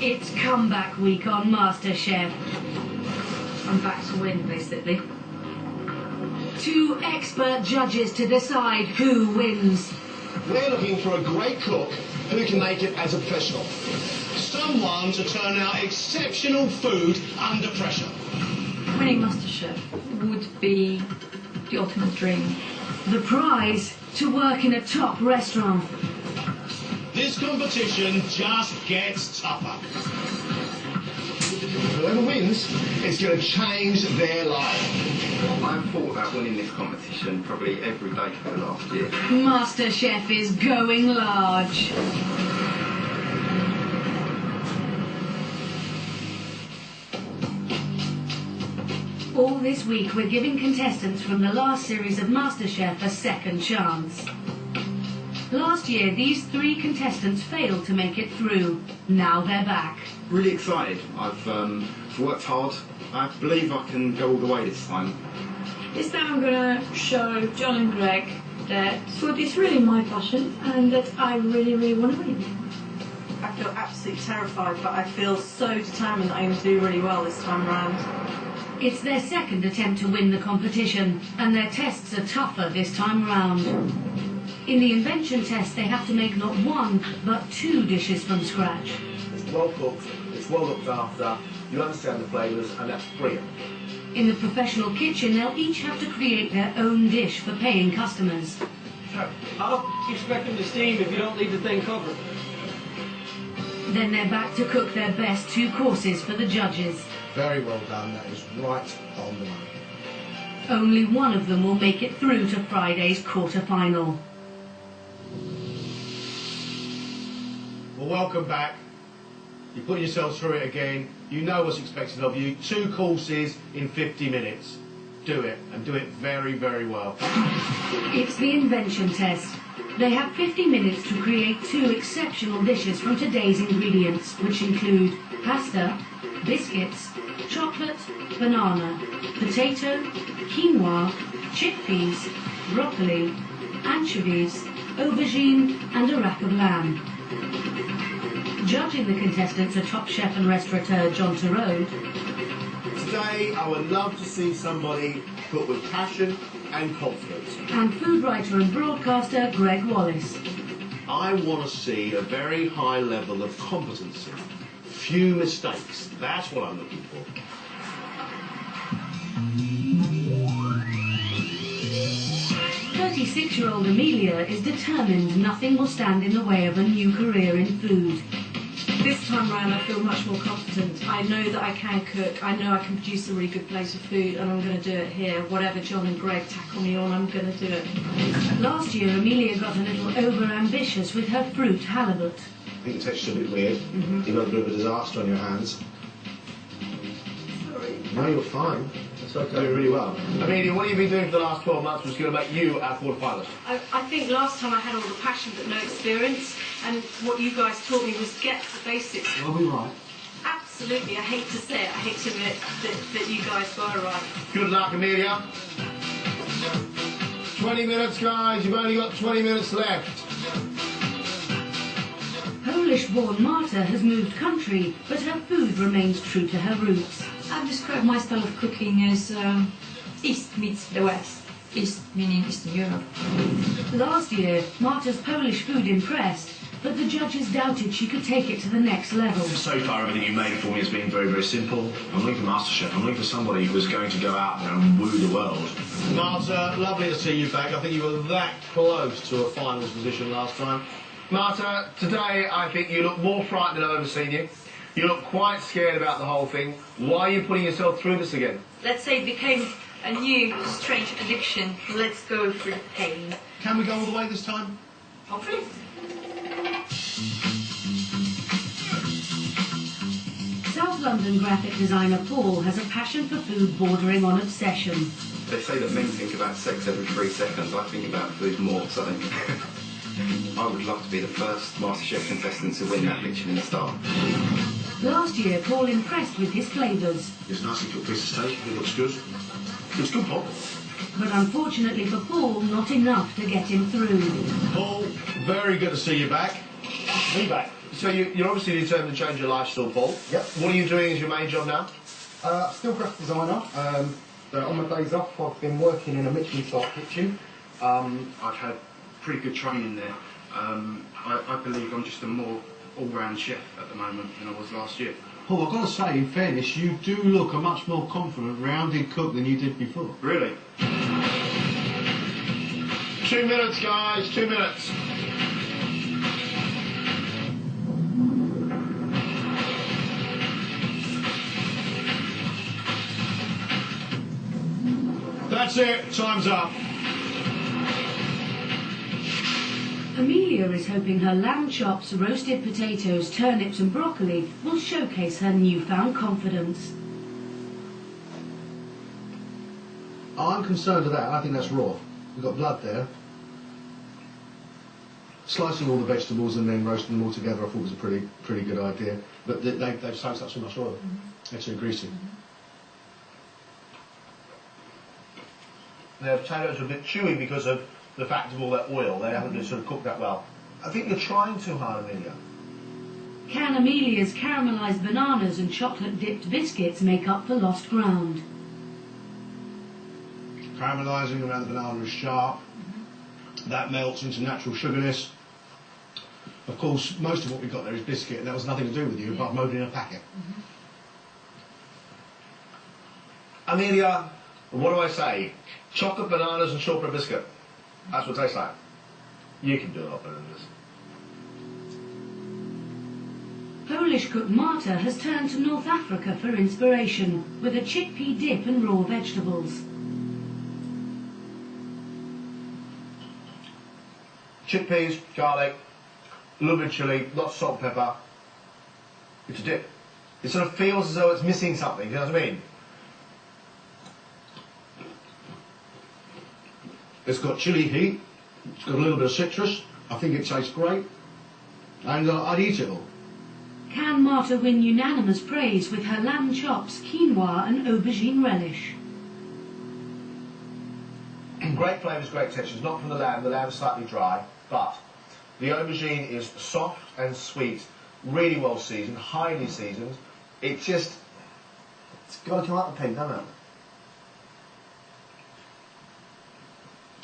It's comeback week on Masterchef. I'm back to win, basically. 2 expert judges to decide who wins. We're looking for a great cook who can make it as a professional. Someone to turn out exceptional food under pressure. Winning Masterchef would be the ultimate dream. The prize, to work in a top restaurant. This competition just gets tougher. Whoever wins is going to change their life. I've thought about winning this competition probably every day for the last year. Masterchef is going large. All this week we're giving contestants from the last series of Masterchef a second chance. Last year these 3 contestants failed to make it through. Now they're back. Really excited. I've worked hard. I believe I can go all the way this time. This time I'm gonna show John and Greg that food is really my passion and that I really, really want to win. I feel absolutely terrified, but I feel so determined that I'm going to do really well this time around. It's their second attempt to win the competition, and their tests are tougher this time round. In the invention test, they have to make not 1, but 2 dishes from scratch. It's well cooked, it's well looked after, you understand the flavours, and that's brilliant. In the professional kitchen, they'll each have to create their own dish for paying customers. How do you expect them to steam if you don't leave the thing covered? Then they're back to cook their best 2 courses for the judges. Very well done, that is right on the money. Only one of them will make it through to Friday's quarter-final. Well, welcome back. You put yourselves through it again. You know what's expected of you. 2 courses in 50 minutes. Do it, and do it very, very well. It's the invention test. They have 50 minutes to create 2 exceptional dishes from today's ingredients, which include pasta, biscuits, chocolate, banana, potato, quinoa, chickpeas, broccoli, anchovies, aubergine and a rack of lamb. Judging the contestants are top chef and restaurateur John Turode. Today, I would love to see somebody cook with passion and confidence. And food writer and broadcaster Greg Wallace. I want to see a very high level of competency. Few mistakes. That's what I'm looking for. "36-year-old Amelia is determined nothing will stand in the way of a new career in food. This time around I feel much more confident. I know that I can cook, I know I can produce a really good plate of food, and I'm going to do it here. Whatever John and Greg tackle me on, I'm going to do it. Last year Amelia got a little over-ambitious with her fruit halibut. I think the texture's a bit weird. You've got a bit of a disaster on your hands. Sorry. No, you're fine. It's okay. Doing really well. Amelia, what have you been doing for the last 12 months was going to make you our quarter-finalist? I think last time I had all the passion but no experience, and what you guys taught me was get to the basics. Are we right? Absolutely, I hate to say it, I hate to admit that you guys were right. Good luck, Amelia. 20 minutes, guys. You've only got 20 minutes left. Polish-born Marta has moved country, but her food remains true to her roots. I've described my style of cooking as East meets the West. East meaning Eastern Europe. Last year, Marta's Polish food impressed, but the judges doubted she could take it to the next level. So far, everything you made for me has been very, very simple. I'm looking for Masterchef. I'm looking for somebody who is going to go out there and woo the world. Marta, lovely to see you back. I think you were that close to a finals position last time. Marta, today I think you look more frightened than I've ever seen you. You look quite scared about the whole thing. Why are you putting yourself through this again? Let's say it became a new strange addiction. Let's go through the pain. Can we go all the way this time? Hopefully. South London graphic designer Paul has a passion for food bordering on obsession. They say that men think about sex every 3 seconds. I think about food more, so I would love to be the first Masterchef contestant to win that Michelin star. Last year, Paul impressed with his flavours. It's a nicely cooked piece of steak. It looks good. It's good pop. But unfortunately for Paul, not enough to get him through. Paul, very good to see you back. Me back. So you're obviously determined to change your lifestyle, Paul. Yep. What are you doing as your main job now? Still graphic designer. But on my days off, I've been working in a Michelin-star kitchen. I've had pretty good training there. I believe I'm just a more all-round chef at the moment than I was last year. Paul, I've got to say, in fairness, you do look a much more confident, rounded cook than you did before. Really? 2 minutes, guys, 2 minutes. That's it, time's up. Amelia is hoping her lamb chops, roasted potatoes, turnips and broccoli will showcase her newfound confidence. I'm concerned with that. I think that's raw. We've got blood there. Slicing all the vegetables and then roasting them all together I thought was a pretty good idea. But they've soaked up so much oil. They're too greasy. The potatoes are a bit chewy because of the fact of all that oil. They haven't been sort of cooked that well. I think you're trying too hard, Amelia. Can Amelia's caramelised bananas and chocolate-dipped biscuits make up for lost ground? Caramelising around the banana is sharp. That melts into natural sugarness. Of course, most of what we've got there is biscuit, and that was nothing to do with you apart from opening a packet. Amelia, what do I say? Chocolate bananas and shortbread biscuit. That's what it tastes like. You can do a lot better than this. Polish cook Marta has turned to North Africa for inspiration, with a chickpea dip and raw vegetables. Chickpeas, garlic, a little bit of chilli, lots of salt and pepper. It's a dip. It sort of feels as though it's missing something, you know what I mean? It's got chili heat, it's got a little bit of citrus. I think it tastes great, and I'd eat it all. Can Marta win unanimous praise with her lamb chops, quinoa and aubergine relish? Great flavours, great textures. Not from the lamb's slightly dry, but the aubergine is soft and sweet, really well seasoned, highly seasoned. It's got to come out the pink, doesn't it?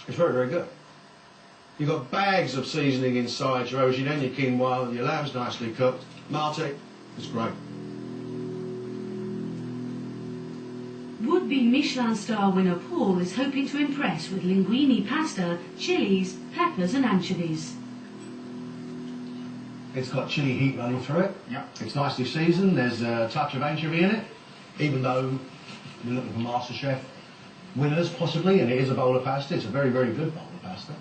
It's very, very good. You've got bags of seasoning inside your aubergine and your quinoa, your lamb's nicely cooked. Marty, it's great. Would-be Michelin star winner Paul is hoping to impress with linguine pasta, chilies, peppers and anchovies. It's got chili heat running through it. Yep. It's nicely seasoned. There's a touch of anchovy in it, even though we're looking for Masterchef winners possibly, and it is a bowl of pasta. It's a very, very good bowl of pasta.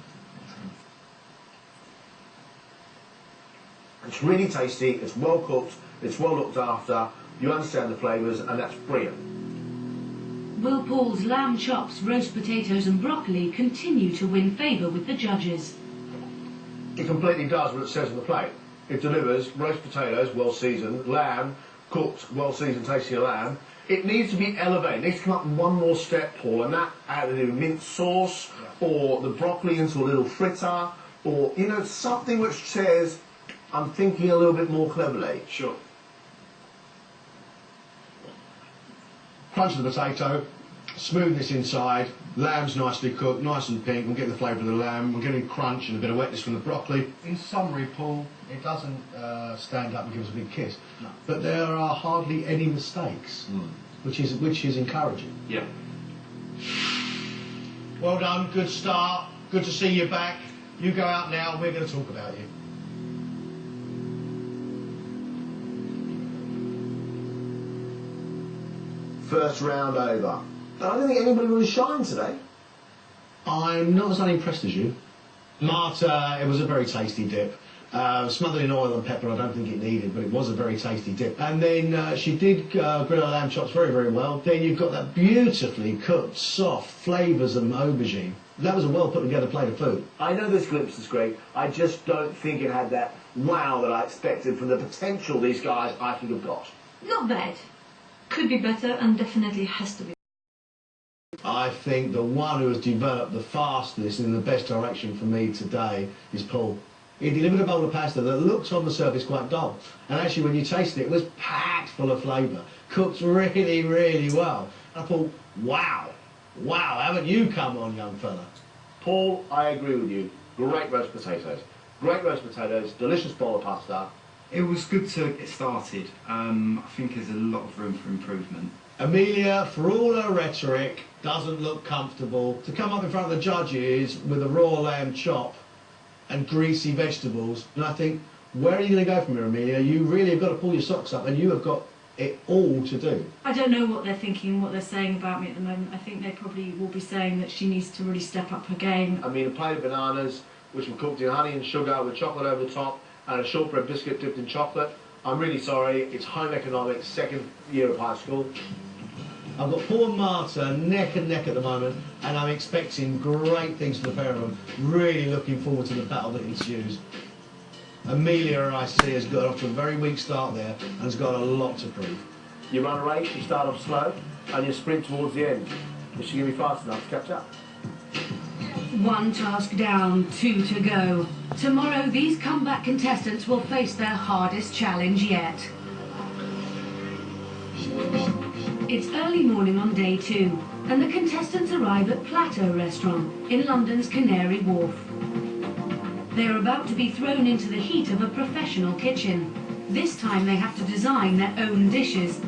It's really tasty, it's well cooked, it's well looked after, you understand the flavours, and that's brilliant. Will Paul's lamb chops, roast potatoes and broccoli continue to win favour with the judges? It completely does what it says on the plate. It delivers roast potatoes, well seasoned, lamb, cooked, well seasoned, tasty lamb. It needs to be elevated. It needs to come up one more step, Paul, and that either mint sauce or the broccoli into a little fritter, or, you know, something which says, I'm thinking a little bit more cleverly. Sure. Crunch of the potato, smoothness inside, lamb's nicely cooked, nice and pink. I'm getting the flavour of the lamb. We're getting crunch and a bit of wetness from the broccoli. In summary, Paul, it doesn't stand up and give us a big kiss. No. But there are hardly any mistakes, which is encouraging. Yeah. Well done, good start. Good to see you back. You go out now, we're going to talk about you. First round over. But I don't think anybody really shined today. I'm not as unimpressed as you. Marta, it was a very tasty dip. Smothered in oil and pepper, I don't think it needed, but it was a very tasty dip. And then she did grill her lamb chops very, very well. Then you've got that beautifully cooked, soft flavours of aubergine. That was a well put together plate of food. I know this glimpse is great. I just don't think it had that wow that I expected from the potential these guys, I think, have got. Not bad. Could be better and definitely has to be. I think the one who has developed the fastest in the best direction for me today is Paul. he delivered a bowl of pasta that looked on the surface quite dull. And actually, when you tasted it, it was packed full of flavour, cooked really, really well. I thought, wow, haven't you come on, young fella? Paul, I agree with you. Great roast potatoes. Great roast potatoes, delicious bowl of pasta. It was good to get started. I think there's a lot of room for improvement. Amelia, for all her rhetoric, doesn't look comfortable. To come up in front of the judges with a raw lamb chop and greasy vegetables, and I think, where are you going to go from here, Amelia? You really have got to pull your socks up, and you have got it all to do. I don't know what they're thinking, what they're saying about me at the moment. I think they probably will be saying that she needs to really step up her game. I mean, a plate of bananas, which were cooked in honey and sugar with chocolate over the top, and a shortbread biscuit dipped in chocolate. I'm really sorry, it's home economics, second year of high school. I've got Paul and Marta neck and neck at the moment, and I'm expecting great things from the pair of them. Really looking forward to the battle that ensues. Amelia, I see, has got off to a very weak start there and has got a lot to prove. You run a race, you start off slow, and you sprint towards the end. Is she going to be fast enough to catch up? One task down, 2 to go. Tomorrow, these comeback contestants will face their hardest challenge yet. It's early morning on day 2, and the contestants arrive at Plateau Restaurant in London's Canary Wharf. They are about to be thrown into the heat of a professional kitchen. This time they have to design their own dishes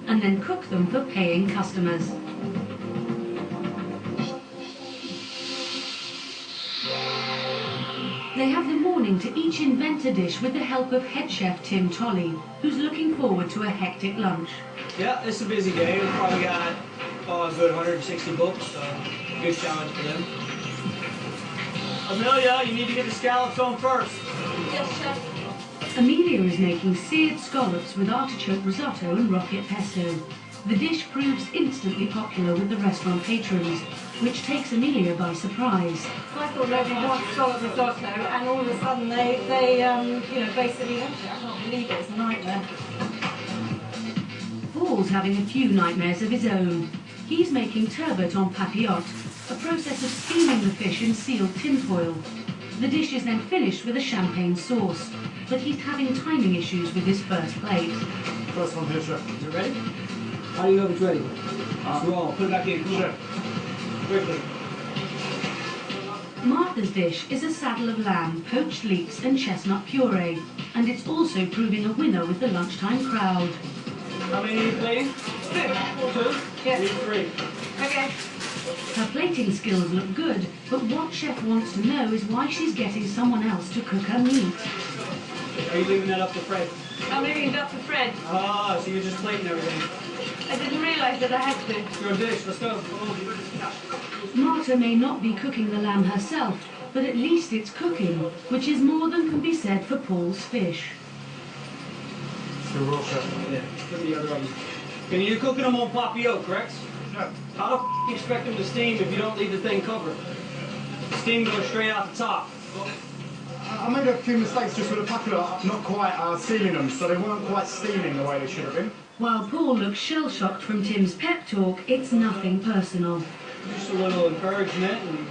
and then cook them for paying customers. They have the morning to each invent a dish with the help of head chef Tim Tolley, who's looking forward to a hectic lunch. Yeah, it's a busy day. We've probably got a good 160 books, so good challenge for them. Amelia, you need to get the scallops on first. Yes, chef. Amelia is making seared scallops with artichoke risotto and rocket pesto. The dish proves instantly popular with the restaurant patrons, which takes Amelia by surprise. I thought nobody wanted scallop risotto, and all of a sudden they basically empty. I can't believe it. It's a nightmare. Paul's having a few nightmares of his own. He's making turbot en papillote, a process of steaming the fish in sealed tinfoil. The dish is then finished with a champagne sauce, but he's having timing issues with his first plate. First one here, chef. You ready? How do you know if it's ready? It's raw. Put it back in. Come on. Quickly. Martha's dish is a saddle of lamb, poached leeks and chestnut puree, and it's also proving a winner with the lunchtime crowd. How many are you plating? 2. Yes. Need 3. Okay. Her plating skills look good, but what chef wants to know is why she's getting someone else to cook her meat. Are you leaving that up to Fred? I'm leaving it up to Fred. Ah, so you're just plating everything. I didn't realise that I had to. It's your dish. Let's go. Marta may not be cooking the lamb herself, but at least it's cooking, which is more than can be said for Paul's fish. The raw, chef. Yeah, put the other oven. And you're cooking them on papillote, correct? Yeah. How the f you expect them to steam if you don't leave the thing covered? Steam goes straight out the top. I made a few mistakes just with the papillote, not quite sealing them, so they weren't quite steaming the way they should have been. While Paul looks shell-shocked from Tim's pep talk, it's nothing personal. Just a little encouragement and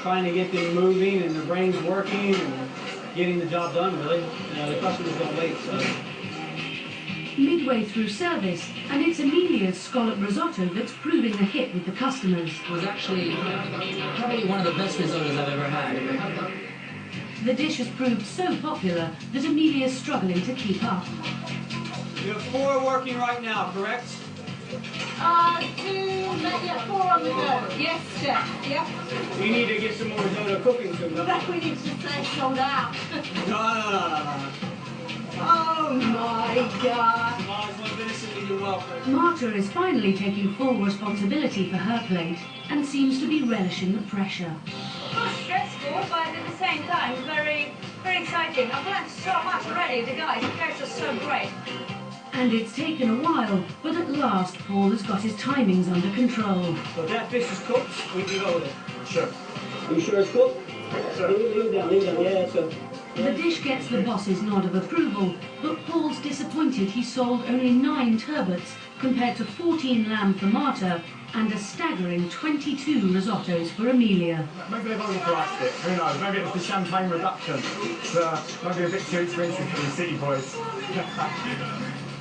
trying to get them moving and their brains working and getting the job done, really. You know, the customers don't wait, so. Midway through service, and it's Amelia's scallop risotto that's proving a hit with the customers. It was actually probably one of the best risottos I've ever had. The dish has proved so popular that Amelia's struggling to keep up. You have 4 working right now, correct? 4 on the go. Yes, chef. Yep. We need to get some more risotto cooking soon. No, We need to say sold out. no. Oh my God. As long as one innocently, you're welcome. Marta is finally taking full responsibility for her plate and seems to be relishing the pressure. Not stressful, but at the same time, very, very exciting. I've learned so much already. The guys are so great. And it's taken a while, but at last Paul has got his timings under control. So if that fish is cooked, we can go with it. Sure. You sure it's cooked? Sure. Leave it down, yeah, so. The dish gets the boss's nod of approval, but Paul's disappointed he sold only 9 turbots compared to 14 lamb for Marta, and a staggering 22 risottos for Amelia. Maybe they've overpriced it, who knows? Maybe it's the champagne reduction. It's maybe a bit too expensive for the city boys.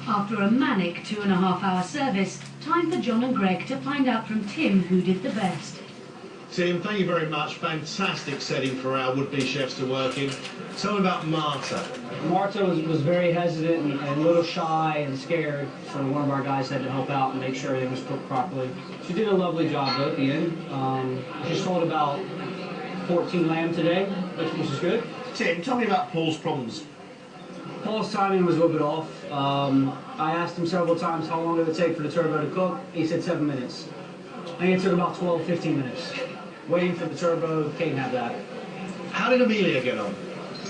After a manic 2.5-hour service, time for John and Greg to find out from Tim who did the best. Tim, thank you very much. Fantastic setting for our would-be chefs to work in. Tell me about Marta. Marta was very hesitant and a little shy and scared, so one of our guys had to help out and make sure everything was cooked properly. She did a lovely job though at the end. She sold about 14 lamb today, which is good. Tim, tell me about Paul's problems. Paul's timing was a little bit off. I asked him several times how long it would take for the turbo to cook. He said 7 minutes. I think it took about 12-15 minutes. Waiting for the turbo, can't have that. How did Amelia get on?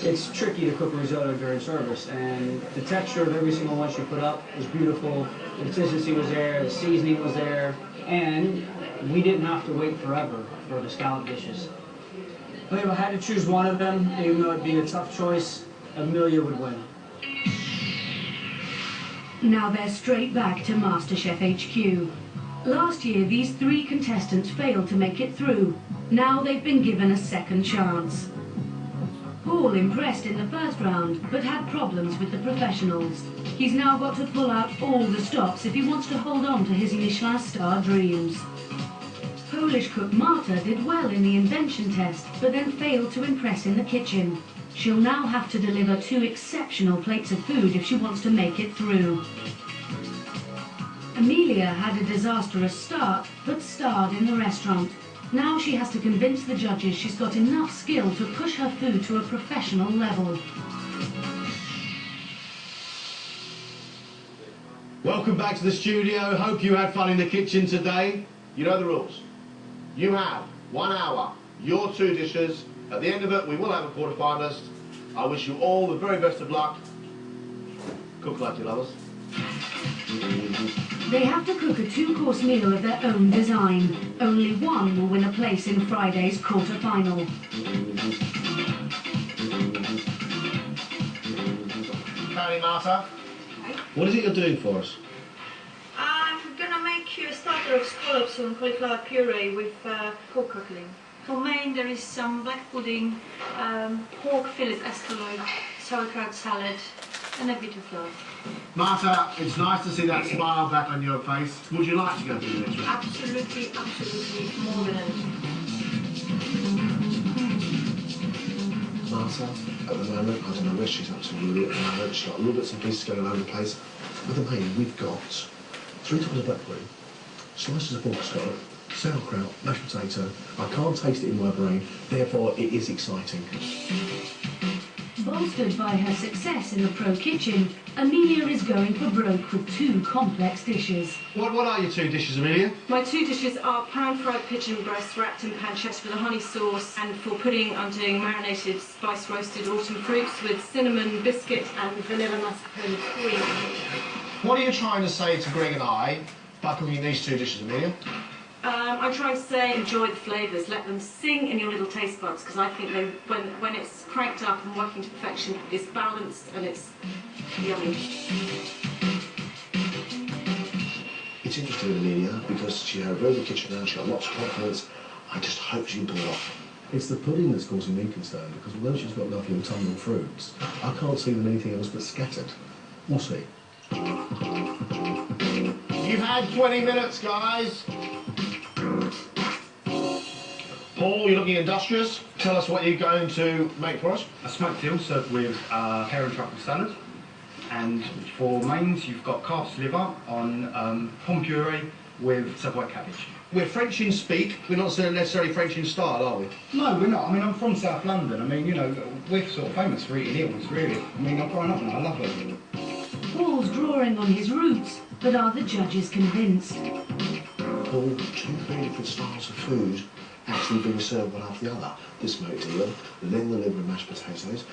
It's tricky to cook risotto during service, and the texture of every single one she put up was beautiful. The consistency was there, the seasoning was there, and we didn't have to wait forever for the scallop dishes. But if I had to choose one of them, even though it'd be a tough choice, Amelia would win. Now they're straight back to Masterchef HQ. Last year, these 3 contestants failed to make it through. Now they've been given a second chance. Paul impressed in the first round, but had problems with the professionals. He's now got to pull out all the stops if he wants to hold on to his Michelin star dreams. Polish cook Marta did well in the invention test, but then failed to impress in the kitchen. She'll now have to deliver 2 exceptional plates of food if she wants to make it through. Amelia had a disastrous start, but starred in the restaurant. Now she has to convince the judges she's got enough skill to push her food to a professional level. Welcome back to the studio. Hope you had fun in the kitchen today. You know the rules. You have 1 hour, your 2 dishes. At the end of it, we will have a quarterfinalist. I wish you all the very best of luck. Cook like you lovers. They have to cook a 2-course meal of their own design. Only one will win a place in Friday's quarter-final. Howdy, Marta. What is it you're doing for us? I'm gonna make you a starter of scallops and cauliflower puree with pork crackling. For main, there is some black pudding, pork fillet escalope, sauerkraut salad, and a bit of love. Marta, it's nice to see that smile back on your face. Would you like to go through the next round? Absolutely, absolutely, more than anything. Marta, at the moment, I don't know where she's up to really at the moment. She's got little bits and pieces going all over the place. With the main, we've got 3 tons of black pudding, slices of pork scallop, sauerkraut, mashed potato. I can't taste it in my brain, therefore it is exciting. Bolstered by her success in the pro kitchen, Amelia is going for broke with 2 complex dishes. What are your 2 dishes, Amelia? My 2 dishes are pan-fried pigeon breast wrapped in pancetta with a honey sauce, and for pudding I'm doing marinated spice roasted autumn fruits with cinnamon biscuit and vanilla mascarpone cream. What are you trying to say to Greg and I by cooking these 2 dishes, Amelia? I'm trying to say enjoy the flavours, let them sing in your little taste buds, because I think they, when it's cranked up and working to perfection, it's balanced and it's yummy. It's interesting with Amelia because she had a very good kitchen now, she got lots of confidence. I just hope she can pull it off. It's the pudding that's causing me concern, because although she's got lovely autumnal fruits, I can't see them anything else but scattered. We'll see. You've had 20 minutes, guys. Paul, you're looking industrious. Tell us what you're going to make for us. A smoked eel served with pear and truffle salad. And for mains, you've got calf's liver on pom puree with Savoy cabbage. We're French in speak, we're not necessarily French in style, are we? No, we're not. I mean, I'm from South London. I mean, you know, we're sort of famous for eating eels, really. I mean, I've grown up and I love it. Paul's drawing on his roots, but are the judges convinced? Paul, 2 very different styles of food actually being served one after the other. The smoked eel, then the liver and mashed potatoes.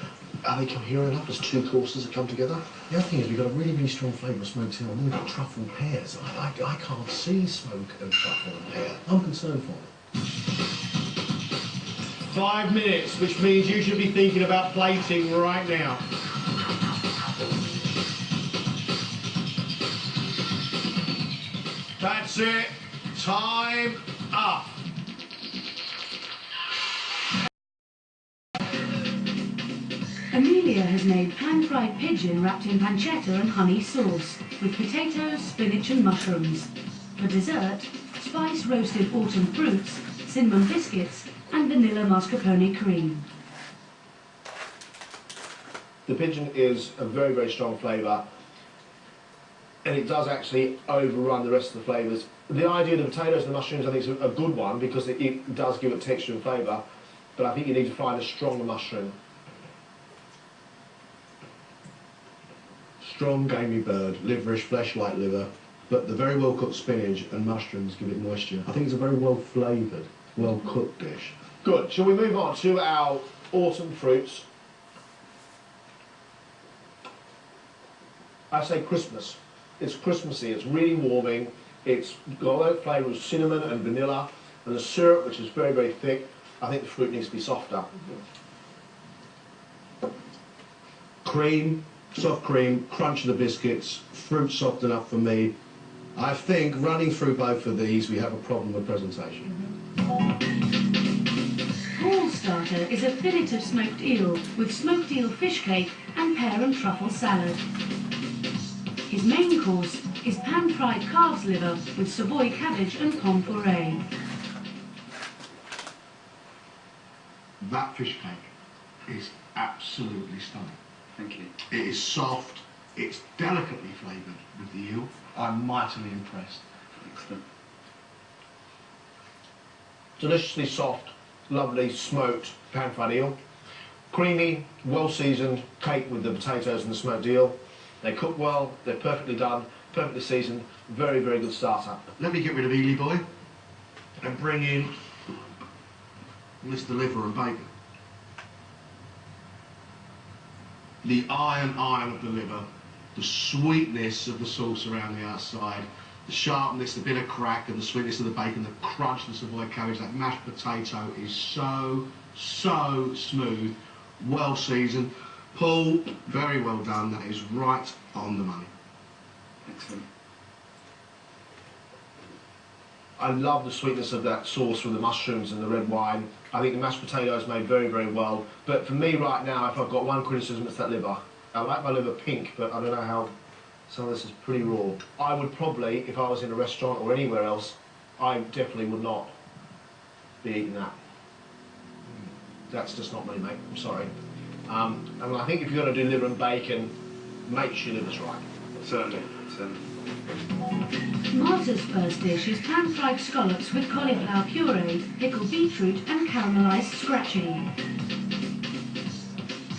Are they coherent enough as 2 courses that come together? The other thing is we've got a really, really strong flavour of smoked eel, and then we've got truffle pears. I can't see smoke and truffle and pear. I'm concerned for them. 5 minutes, which means you should be thinking about plating right now. That's it. Time up. Amelia has made pan-fried pigeon wrapped in pancetta and honey sauce, with potatoes, spinach and mushrooms. For dessert, spice roasted autumn fruits, cinnamon biscuits and vanilla mascarpone cream. The pigeon is a very, very strong flavour, and it does actually overrun the rest of the flavours. The idea of the potatoes and the mushrooms I think is a good one because it does give it texture and flavour, but I think you need to find a stronger mushroom. Strong gamey bird, liverish, flesh-like liver, but the very well cooked spinach and mushrooms give it moisture. I think it's a very well flavoured, well cooked dish. Good. Shall we move on to our autumn fruits? I say Christmas. It's Christmassy, it's really warming, it's got a lot of flavour of cinnamon and vanilla, and the syrup, which is very, very thick. I think the fruit needs to be softer. Cream, soft cream, crunch of the biscuits, fruit soft enough for me. I think running through both of these, we have a problem with presentation. Paul's starter is a fillet of smoked eel with smoked eel fish cake and pear and truffle salad. His main course is pan-fried calf's liver with Savoy cabbage and pomme puree. That fish cake is absolutely stunning. Thank you. It is soft, it's delicately flavoured with the eel. I'm mightily impressed. Excellent. Deliciously soft, lovely smoked pan-fried eel. Creamy, well-seasoned cake with the potatoes and the smoked eel. They cook well, they're perfectly done, perfectly seasoned, very, very good starter. Let me get rid of Ely Boy and bring in Mr. Liver and Bacon. The iron of the liver, the sweetness of the sauce around the outside, the sharpness, the bit of crack and the sweetness of the bacon, the crunch of the Savoy cabbage, that mashed potato is so smooth, well seasoned. Paul, very well done, that is right on the money. Excellent. I love the sweetness of that sauce with the mushrooms and the red wine. I think the mashed potato is made very, very well. But for me right now, if I've got one criticism, it's that liver. I like my liver pink, but I don't know how some of this is pretty raw. I would probably, if I was in a restaurant or anywhere else, I definitely would not be eating that. That's just not me, mate. I'm sorry. And I think if you're going to do liver and bacon, make sure your liver's right. Certainly. Certainly. Marta's first dish is pan-fried scallops with cauliflower puree, pickled beetroot and caramelised scratching.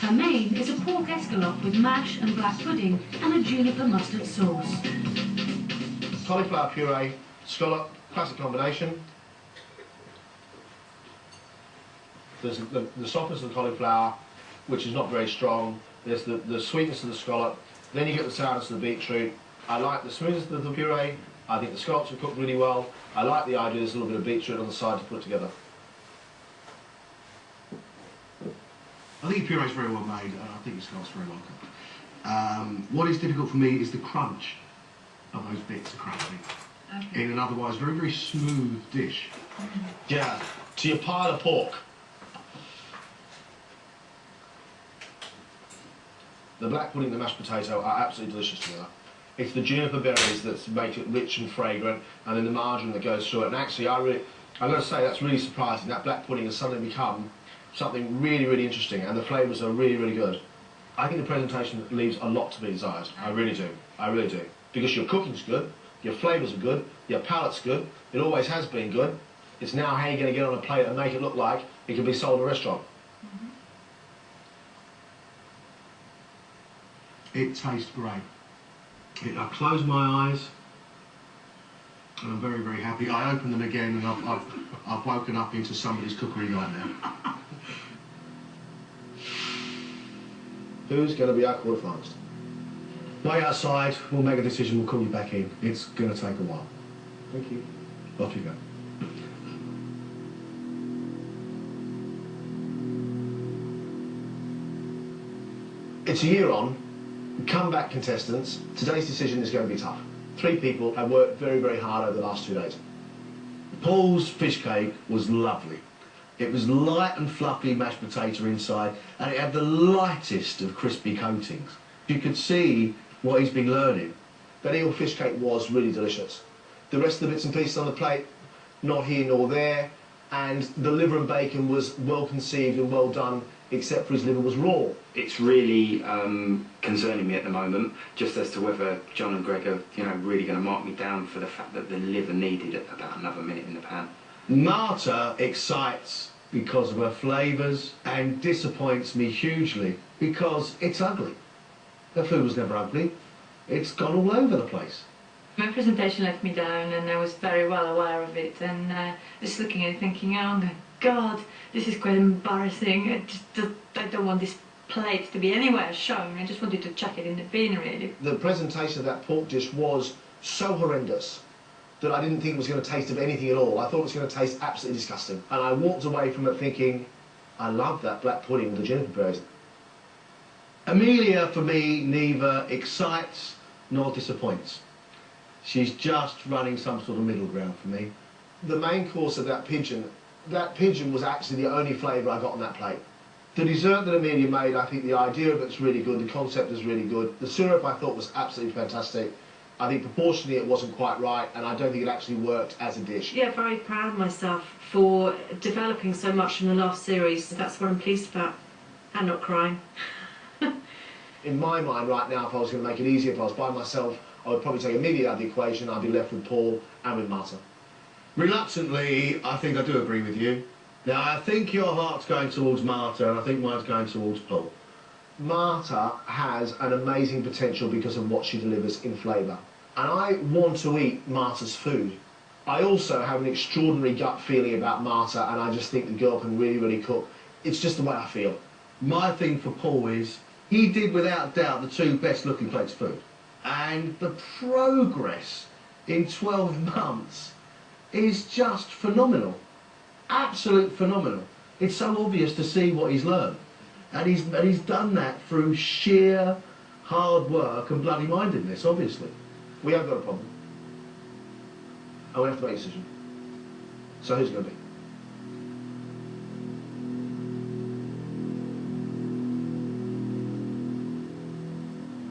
Her main is a pork escalope with mash and black pudding and a juniper mustard sauce. Cauliflower puree, scallop, classic combination. There's the softness of the cauliflower, which is not very strong. There's the sweetness of the scallop. Then you get the sourness of the beetroot. I like the smoothness of the puree. I think the scallops are cooked really well. I like the idea there's a little bit of beetroot on the side to put together. I think the puree is very well made, and I think the scallop's very well cooked. What is difficult for me is the crunch of those bits of crackling in an otherwise very, very smooth dish. Yeah, to your pile of pork. The black pudding and the mashed potato are absolutely delicious together. It's the juniper berries that make it rich and fragrant, and then the margarine that goes through it. And actually, I've got to say, that's really surprising. That black pudding has suddenly become something really, really interesting, and the flavours are really, really good. I think the presentation leaves a lot to be desired. I really do. I really do. Because your cooking's good, your flavours are good, your palate's good, it always has been good. It's now how you're going to get on a plate and make it look like it can be sold in a restaurant. It tastes great. I close my eyes and I'm very, very happy. I open them again and I've woken up into somebody's cookery right now. Who's going to be our quarterfinalist? Wait outside, we'll make a decision, we'll call you back in. It's going to take a while. Thank you. Off you go. It's a year on. Comeback contestants. Today's decision is going to be tough. 3 people have worked very, very hard over the last 2 days. Paul's fish cake was lovely. It was light and fluffy mashed potato inside, and it had the lightest of crispy coatings. You could see what he's been learning. That eel fish cake was really delicious. The rest of the bits and pieces on the plate, not here nor there, and the liver and bacon was well conceived and well done, except for his liver was raw. It's really concerning me at the moment, just as to whether John and Greg are, really going to mark me down for the fact that the liver needed about another minute in the pan. Marta excites because of her flavours and disappoints me hugely because it's ugly. Her food was never ugly. It's gone all over the place. My presentation let me down, and I was very well aware of it, and just looking at it thinking, oh my God, this is quite embarrassing. I don't want this plate to be anywhere shown. I just wanted to chuck it in the bin, really. The presentation of that pork dish was so horrendous that I didn't think it was going to taste of anything at all. I thought it was going to taste absolutely disgusting. And I walked away from it thinking, I love that black pudding with the juniper berries. Amelia, for me, neither excites nor disappoints. She's just running some sort of middle ground for me. The main course of that pigeon was actually the only flavour I got on that plate. The dessert that Amelia made, I think the idea of it's really good, the concept is really good. The syrup I thought was absolutely fantastic. I think proportionally it wasn't quite right, and I don't think it actually worked as a dish. Yeah, very proud of myself for developing so much in the last series. That's what I'm pleased about, and not crying. In my mind right now, if I was going to make it easier, if I was by myself, I would probably take Amelia out of the equation. I'd be left with Paul and with Marta. Reluctantly, I think I do agree with you. Now, I think your heart's going towards Marta, and I think mine's going towards Paul. Marta has an amazing potential because of what she delivers in flavour. And I want to eat Marta's food. I also have an extraordinary gut feeling about Marta, and I just think the girl can really, really cook. It's just the way I feel. My thing for Paul is, he did without doubt the two best looking plates of food. And the progress in 12 months is just phenomenal. Absolute phenomenal. It's so obvious to see what he's learned. And he's done that through sheer hard work and bloody mindedness, obviously. We have got a problem. And we have to make a decision. So who's it going to be?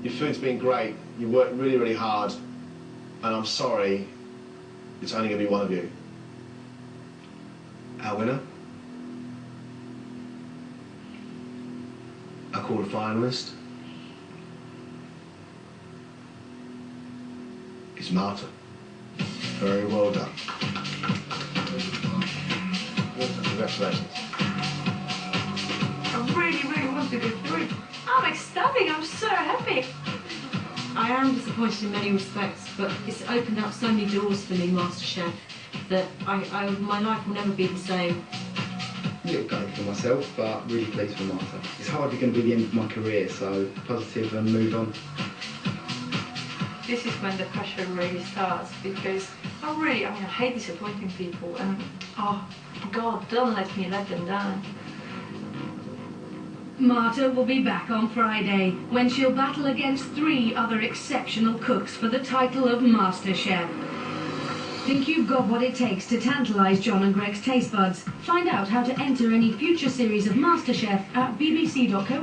Your food's been great. You worked really, really hard. And I'm sorry, it's only going to be one of you. Our winner? Our quarter-finalist is Marta. Very well done. Congratulations. I really, really want to go through it. I'm ecstatic, I'm so happy. I am disappointed in many respects, but it's opened up so many doors for me, Masterchef, that my life will never be the same. A little gutted for myself, but really pleased for Marta. It's hardly going to be the end of my career, so positive and move on. This is when the pressure really starts, because I hate disappointing people, and oh God, don't let me let them down. Marta will be back on Friday, when she'll battle against 3 other exceptional cooks for the title of MasterChef. Think you've got what it takes to tantalise John and Greg's taste buds? Find out how to enter any future series of MasterChef at bbc.co.uk/food.